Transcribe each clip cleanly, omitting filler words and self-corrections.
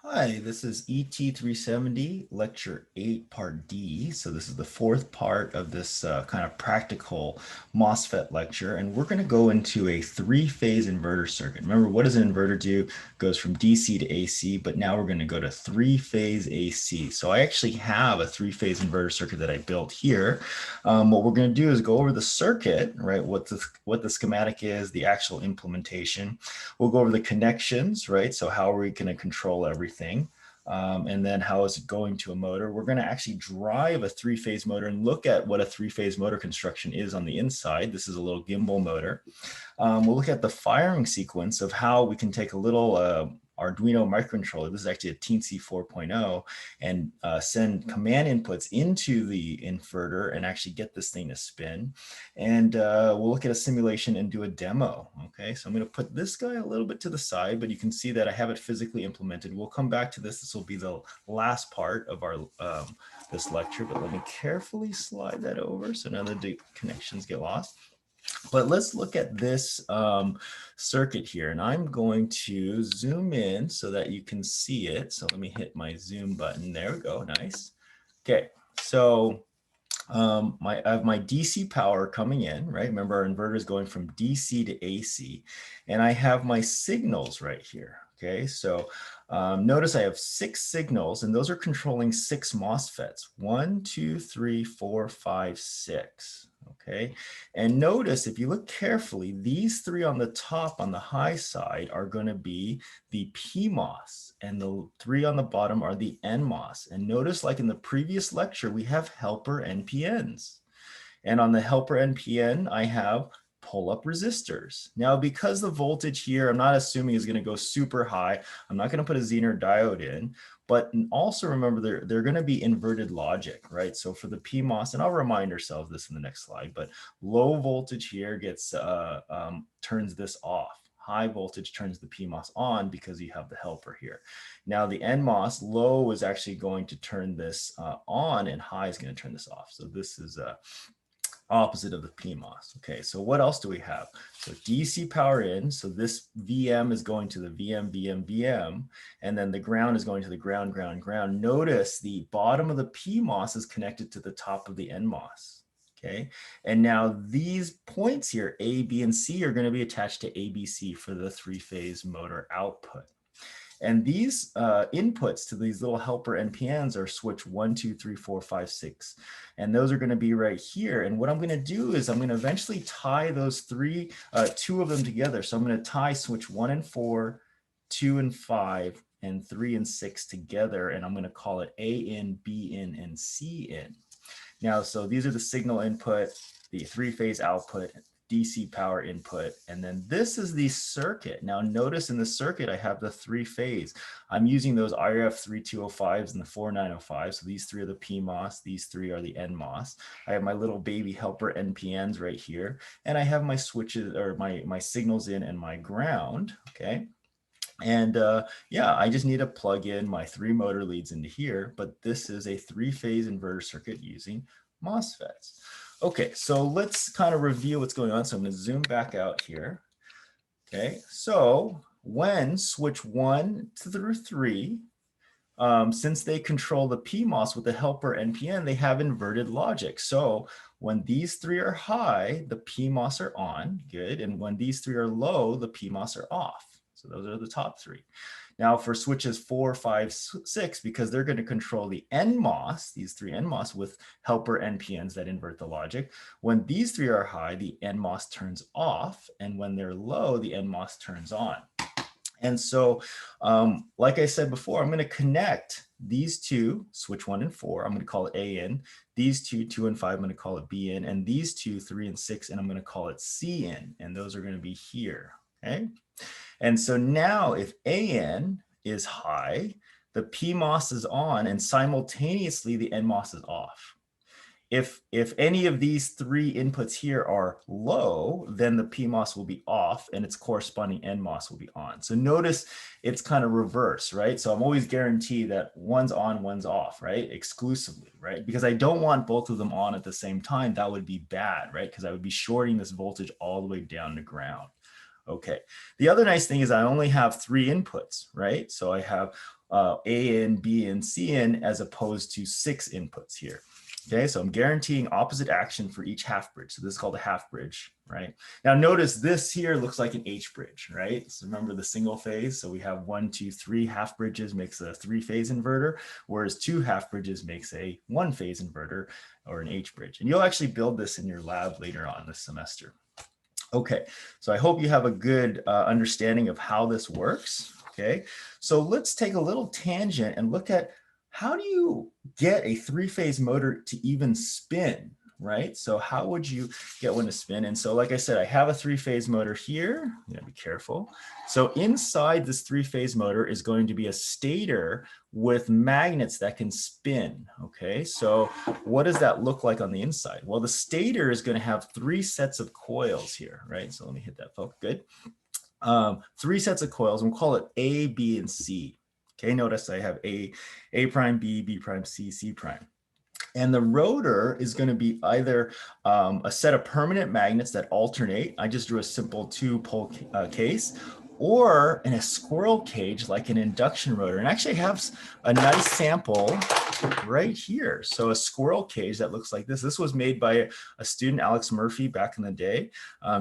Hi, this is ET370, Lecture 8, Part D. So this is the fourth part of this kind of practical MOSFET lecture, and we're going to go into a three-phase inverter circuit. Remember, what does an inverter do? It goes from DC to AC, but now we're going to go to three-phase AC. So I actually have a three-phase inverter circuit that I built here. What we're going to do is go over the circuit, right? What the schematic is, the actual implementation. We'll go over the connections, right? So how are we going to control everything? And then how is it going to a motor? We're going to actually drive a three-phase motor and look at what a three-phase motor construction is on the inside. This is a little gimbal motor. We'll look at the firing sequence of how we can take a little Arduino microcontroller. This is actually a Teensy 4.0 and send command inputs into the inverter and actually get this thing to spin. And we'll look at a simulation and do a demo. Okay, so I'm going to put this guy a little bit to the side, but you can see that I have it physically implemented. We'll come back to this. This will be the last part of our this lecture, but let me carefully slide that over so none of the connections get lost. But let's look at this circuit here, and I'm going to zoom in so that you can see it. So let me hit my zoom button. There we go. Nice. Okay, so I have my DC power coming in, right? Remember, our inverter is going from DC to AC, and I have my signals right here. Okay, so notice I have 6 signals, and those are controlling 6 MOSFETs. 1, 2, 3, 4, 5, 6. Okay, and notice if you look carefully, these 3 on the top on the high side are going to be the PMOS, and the 3 on the bottom are the NMOS. And notice, like in the previous lecture, we have helper NPNs. And on the helper NPN, I have pull-up resistors. Now, because the voltage here, I'm not assuming is going to go super high. I'm not going to put a Zener diode in, but also remember they're going to be inverted logic, right? So for the PMOS, and I'll remind ourselves this in the next slide, but low voltage here gets turns this off. High voltage turns the PMOS on because you have the helper here. Now the NMOS, low is actually going to turn this on and high is going to turn this off. So this is opposite of the PMOS. Okay, so what else do we have? So DC power in, so this VM is going to the VM, and then the ground is going to the ground. Notice the bottom of the PMOS is connected to the top of the NMOS. Okay, and now these points here, A, B, and C, are going to be attached to ABC for the three-phase motor output. And these inputs to these little helper NPNs are switch 1, 2, 3, 4, 5, 6. And those are going to be right here. And what I'm going to do is I'm going to eventually tie those two of them together. So I'm going to tie switch 1 and 4, 2 and 5, and 3 and 6 together. And I'm going to call it A in, B in, and C in. Now, so these are the signal input, the three-phase output, DC power input, and then this is the circuit. Now notice in the circuit I have the three-phase. I'm using those IRF 3205s and the 4905s. So these 3 are the PMOS, these 3 are the NMOS. I have my little baby helper NPNs right here, and I have my switches or my signals in and my ground. Okay. And yeah, I just need to plug in my 3 motor leads into here, but this is a three-phase inverter circuit using MOSFETs. Okay, so let's kind of review what's going on. So I'm going to zoom back out here. Okay, so when switch 1 through 3, since they control the PMOS with the helper NPN, they have inverted logic. So when these 3 are high, the PMOS are on, good. And when these 3 are low, the PMOS are off. So those are the top 3. Now for switches 4, 5, 6, because they're going to control the NMOS, these 3 NMOS with helper NPNs that invert the logic. When these 3 are high, the NMOS turns off. And when they're low, the NMOS turns on. And so, like I said before, I'm going to connect these 2, switch 1 and 4, I'm going to call it A in. These 2, 2 and 5, I'm going to call it B in. And these 2, 3 and 6, and I'm going to call it C in. And those are going to be here. Okay. And so now if AN is high, the PMOS is on, and simultaneously the NMOS is off. If any of these 3 inputs here are low, then the PMOS will be off and its corresponding NMOS will be on. So notice it's kind of reverse, right? So I'm always guaranteed that one's on, one's off, right? Exclusively, right? Because I don't want both of them on at the same time. That would be bad, right? Because I would be shorting this voltage all the way down to ground. Okay. The other nice thing is I only have 3 inputs, right? So I have A in, B in, C in, as opposed to 6 inputs here. Okay, so I'm guaranteeing opposite action for each half bridge. So this is called a half bridge, right? Now notice this here looks like an H bridge, right? So remember the single phase. So we have 1, 2, 3 half bridges makes a 3-phase inverter, whereas 2 half bridges makes a 1-phase inverter or an H bridge. And you'll actually build this in your lab later on this semester. Okay, so I hope you have a good understanding of how this works. Okay, so let's take a little tangent and look at how do you get a 3-phase motor to even spin, right? So how would you get one to spin? And so like I said, I have a 3-phase motor here. You gotta be careful. So inside this 3-phase motor is going to be a stator with magnets that can spin, okay? So what does that look like on the inside? Well, the stator is going to have 3 sets of coils here, right? So let me hit that focus, good. 3 sets of coils, and we'll call it A, B, and C. Okay, notice I have A prime, B prime, C prime. And the rotor is going to be either a set of permanent magnets that alternate. I just drew a simple 2-pole case, or in a squirrel cage like an induction rotor. And actually have a nice sample right here. So a squirrel cage that looks like this. This was made by a student, Alex Murphy, back in the day.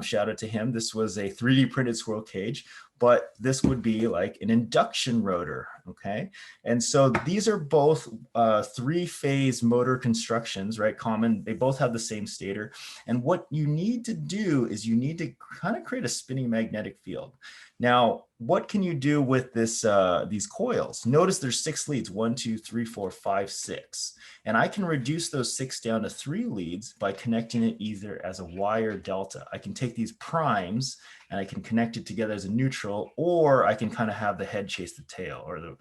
Shout out to him. This was a 3D printed squirrel cage, but this would be like an induction rotor, okay? And so these are both 3-phase motor constructions, right? Common, they both have the same stator. And what you need to do is you need to kind of create a spinning magnetic field. Now, what can you do with this, these coils? Notice there's 6 leads, 1, 2, 3, 4, 5, 6. And I can reduce those 6 down to 3 leads by connecting it either as a wire delta. I can take these primes and I can connect it together as a neutral, or I can kind of have the head chase the tail, or the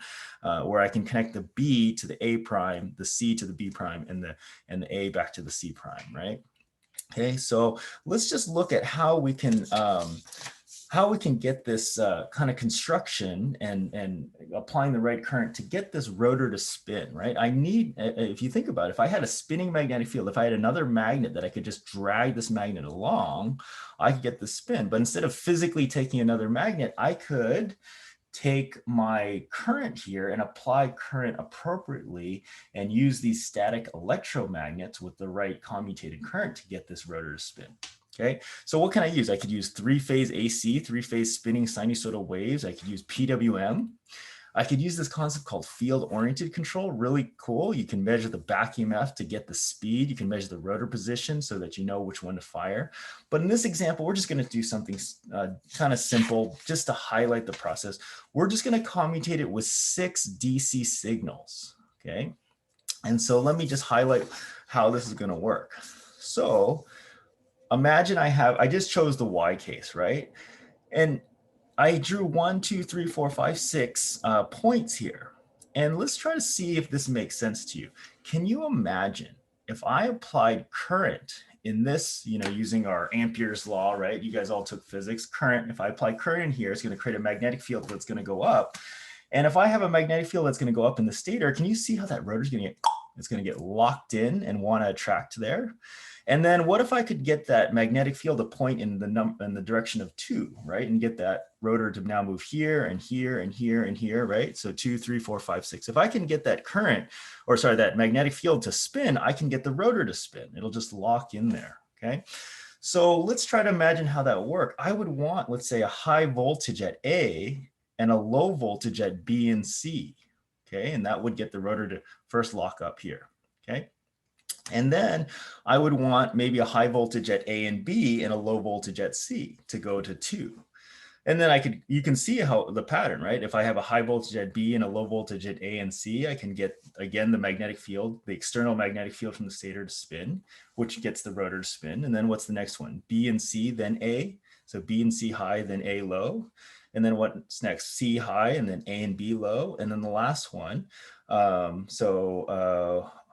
where I can connect the B to the A prime, the C to the B prime, and the A back to the C prime, right? Okay, so let's just look at how we can get this kind of construction and applying the right current to get this rotor to spin, right? I need, if you think about it, if I had a spinning magnetic field, if I had another magnet that I could just drag this magnet along, I could get the spin. But instead of physically taking another magnet, I could take my current here and apply current appropriately and use these static electromagnets with the right commutated current to get this rotor to spin. Okay, so what can I use? I could use 3-phase AC, 3-phase spinning sinusoidal waves. I could use PWM. I could use this concept called field-oriented control, really cool. You can measure the back EMF to get the speed. You can measure the rotor position so that you know which one to fire. But in this example, we're just going to do something kind of simple just to highlight the process. We're just going to commutate it with 6 DC signals, okay? And so let me just highlight how this is going to work. So imagine I just chose the Y case, right? And I drew 1, 2, 3, 4, 5, 6 points here. And let's try to see if this makes sense to you. Can you imagine if I applied current in this, you know, using our Ampere's law, right? You guys all took physics. Current, if I apply current in here, it's going to create a magnetic field that's going to go up. And if I have a magnetic field that's going to go up in the stator, can you see how that rotor is going to get, it's going to get locked in and want to attract there? And then what if I could get that magnetic field to point in the direction of 2, right? And get that rotor to now move here and here and here and here, right? So 2, 3, 4, 5, 6. If I can get that current, or sorry, that magnetic field to spin, I can get the rotor to spin. It'll just lock in there, okay? So let's try to imagine how that would work. I would want, let's say, a high voltage at A and a low voltage at B and C, okay? And that would get the rotor to first lock up here, okay? And then I would want maybe a high voltage at A and B and a low voltage at C to go to 2. And then you can see how the pattern, right? If I have a high voltage at B and a low voltage at A and C, I can get, again, the magnetic field, the external magnetic field from the stator to spin, which gets the rotor to spin. And then what's the next one? B and C, then A. So B and C high, then A low. And then what's next? C high, and then A and B low. And then the last one,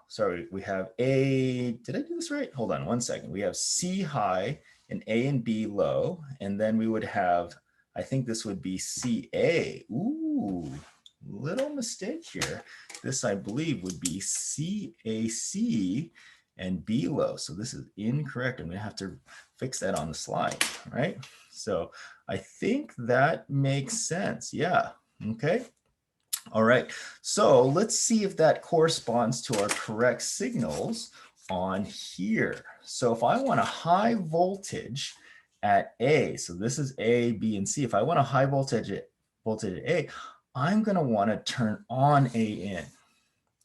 sorry, we have A, did I do this right? Hold on one second. We have C high and A and B low, and then we would have, I think this would be CA. Ooh, little mistake here. This, I believe, would be CAC and B low. So this is incorrect. I'm gonna have to fix that on the slide, right? So I think that makes sense, yeah, okay. All right, so let's see if that corresponds to our correct signals on here. So if I want a high voltage at A, so this is A, B, and C. If I want a high voltage at A, I'm going to want to turn on A in.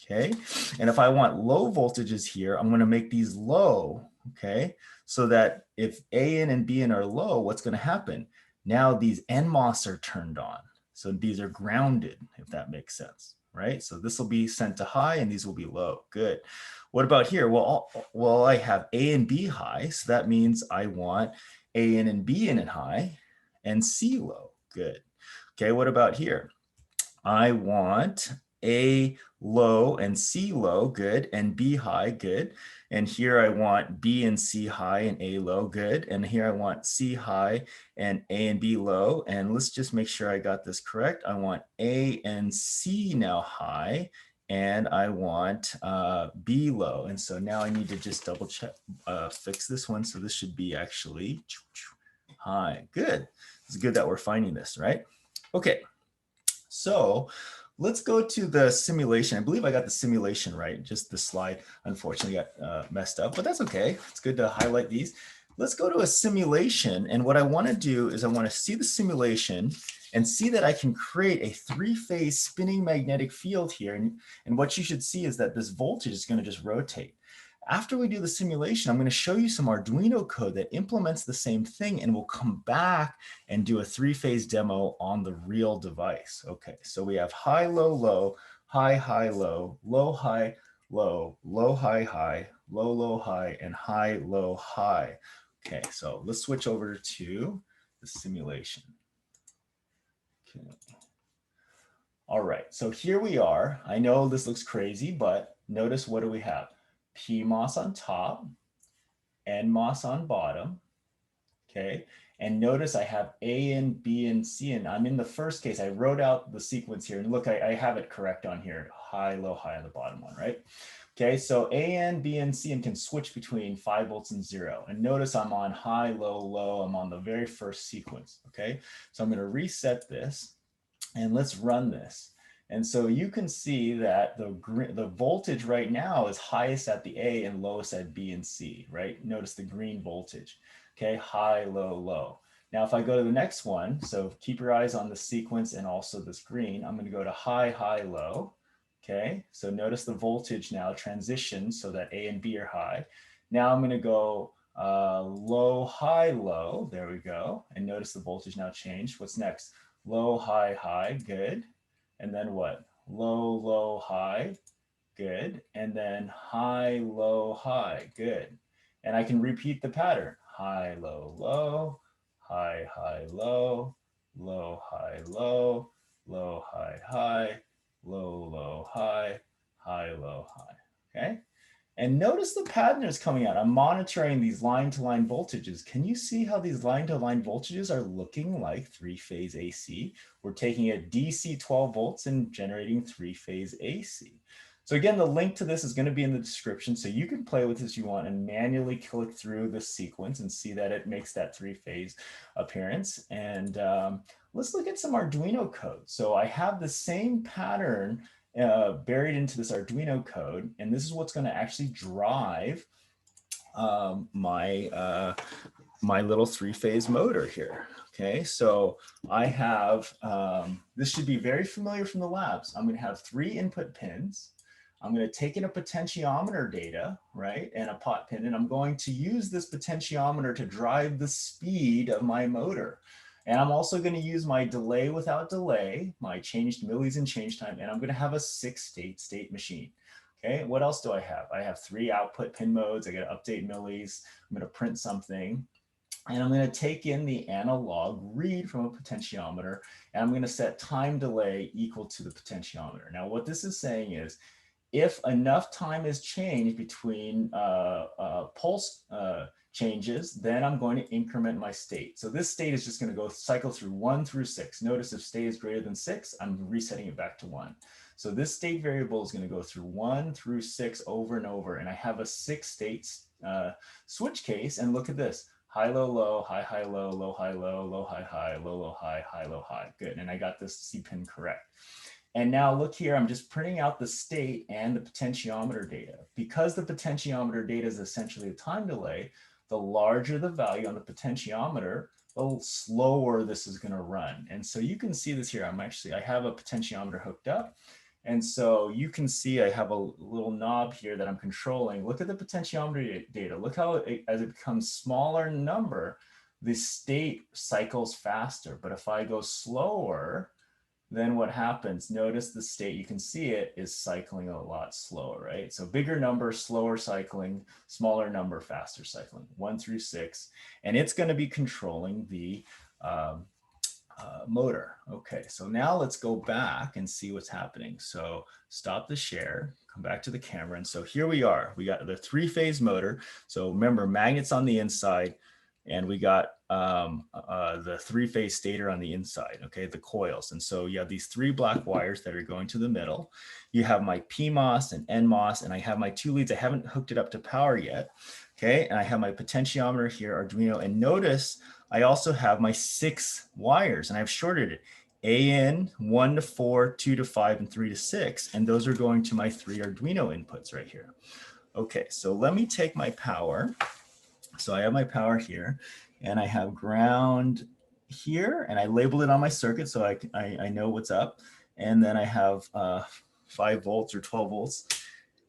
Okay, and if I want low voltages here, I'm going to make these low. Okay, so that if A in and B in are low, what's going to happen? Now these NMOS are turned on. So these are grounded, if that makes sense, right? So this will be sent to high and these will be low. Good. What about here? Well, I have A and B high, so that means I want A in and B in and high and C low. Good. Okay, what about here? I want A low and C low, good, and B high, good. And here I want B and C high and A low, good. And here I want C high and A and B low. And let's just make sure I got this correct. I want A and C now high, and I want B low. And so now I need to just double check, fix this one. So this should be actually high. Good. It's good that we're finding this, right? Okay. So let's go to the simulation. I believe I got the simulation right. Just the slide, unfortunately, got messed up, but that's okay. It's good to highlight these. Let's go to a simulation. And what I want to do is I want to see the simulation and see that I can create a three-phase spinning magnetic field here. And what you should see is that this voltage is going to just rotate. After we do the simulation, I'm going to show you some Arduino code that implements the same thing, and we'll come back and do a three-phase demo on the real device. Okay, so we have high, low, low, high, high, low, low, high, low, low, high, high, low, low, high, and high, low, high. Okay, so let's switch over to the simulation. Okay. All right, so here we are. I know this looks crazy, but notice what do we have? PMOS on top, NMOS on bottom, okay? And notice I have A and B and C, and I'm in the first case. I wrote out the sequence here, and look, I have it correct on here. High, low, high on the bottom one, right? Okay, so A and B and C and can switch between 5 volts and 0. And notice I'm on high, low, low. I'm on the very first sequence, okay? So I'm going to reset this, and let's run this. And so you can see that the voltage right now is highest at the A and lowest at B and C, right? Notice the green voltage, okay? High, low, low. Now, if I go to the next one, so keep your eyes on the sequence and also this green, I'm gonna go to high, high, low, okay? So notice the voltage now transitions so that A and B are high. Now I'm gonna go low, high, low, there we go. And notice the voltage now changed. What's next? Low, high, high, good. And then what? Low, low, high, good. And then high, low, high, good. And I can repeat the pattern. High, low, low, high, high, low, low, high, low, low, high, high, low, low, high, high, low, high, okay? And notice the pattern is coming out. I'm monitoring these line-to-line voltages. Can you see how these line-to-line voltages are looking like three-phase AC? We're taking a DC 12 volts and generating three-phase AC. So again, the link to this is going to be in the description, so you can play with this if you want and manually click through the sequence and see that it makes that three-phase appearance. And let's look at some Arduino code. So I have the same pattern buried into this Arduino code, and this is what's going to actually drive my little three-phase motor here. Okay, so I have, this should be very familiar from the labs. I'm going to have 3 input pins. I'm going to take in a potentiometer data, right, and a pot pin, and I'm going to use this potentiometer to drive the speed of my motor. And I'm also going to use my delay without delay, my changed millis and change time, and I'm going to have a 6-state machine. Okay, what else do I have? I have 3 output pin modes. I got to update millis. I'm going to print something. And I'm going to take in the analog read from a potentiometer, and I'm going to set time delay equal to the potentiometer. Now, what this is saying is, if enough time is changed between pulse changes, then I'm going to increment my state. So this state is just going to go cycle through 1 through 6. Notice if state is greater than 6, I'm resetting it back to 1. So this state variable is going to go through 1 through 6 over and over. And I have a 6-state switch case. And look at this. High, low, low, high, high, low, high, low, high, high, low, high, high, low, high. Good. And I got this C pin correct. And now look here, I'm just printing out the state and the potentiometer data. Because the potentiometer data is essentially a time delay, the larger the value on the potentiometer, the slower this is going to run. And so you can see this here. I have a potentiometer hooked up. And so you can see I have a little knob here that I'm controlling. Look at the potentiometer data. Look how as it becomes smaller number, the state cycles faster. But if I go slower, then what happens? Notice the state, you can see it is cycling a lot slower, right? So bigger number, slower cycling, smaller number, faster cycling, 1 through 6. And it's going to be controlling the motor. Okay, so now let's go back and see what's happening. So stop the share, come back to the camera. And so here we are. We got the 3-phase motor. So remember, magnets on the inside, and we got the 3-phase stator on the inside, okay, the coils. And so you have these 3 black wires that are going to the middle. You have my PMOS and NMOS, and I have my 2 leads. I haven't hooked it up to power yet, okay? And I have my potentiometer here, Arduino, and notice I also have my 6 wires, and I've shorted it. AN 1 to 4, 2 to 5, and 3 to 6, and those are going to my 3 Arduino inputs right here. Okay, so let me take my power. So I have my power here, and I have ground here, and I labeled it on my circuit so I know what's up. And then I have 5 volts or 12 volts,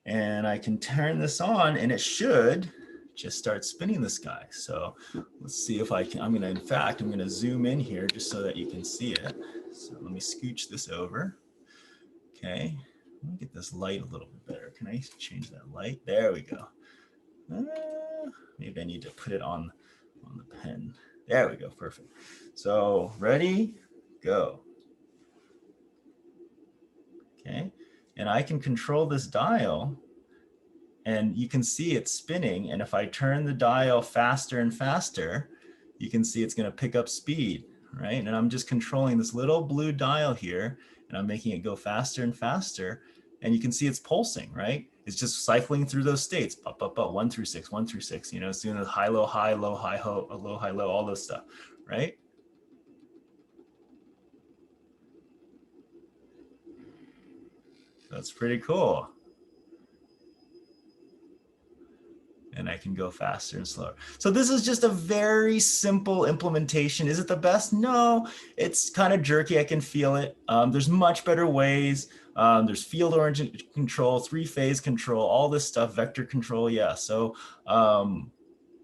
and I can turn this on, and it should just start spinning this guy. So let's see if I can. I'm gonna zoom in here just so that you can see it. So let me scooch this over. Okay, let me get this light a little bit better. Can I change that light? There we go. Maybe I need to put it on the pen. There we go, perfect. So ready, go. Okay, and I can control this dial, and you can see it spinning. And if I turn the dial faster and faster, you can see it's gonna pick up speed, right? And I'm just controlling this little blue dial here, and I'm making it go faster and faster. And you can see it's pulsing, right? It's just cycling through those states, up, up, up, 1 through 6, 1 through 6, you know, it's doing the high, low, high, low, high, low, high, low, all those stuff, right? That's pretty cool. And I can go faster and slower. So this is just a very simple implementation. Is it the best? No, it's kind of jerky. I can feel it. There's much better ways. There's field origin control, 3-phase control, all this stuff, vector control. Yeah, so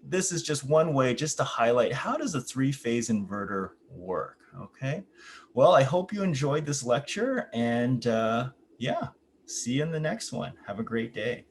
this is just one way just to highlight how does a 3-phase inverter work, okay? Well, I hope you enjoyed this lecture, and yeah, see you in the next one. Have a great day.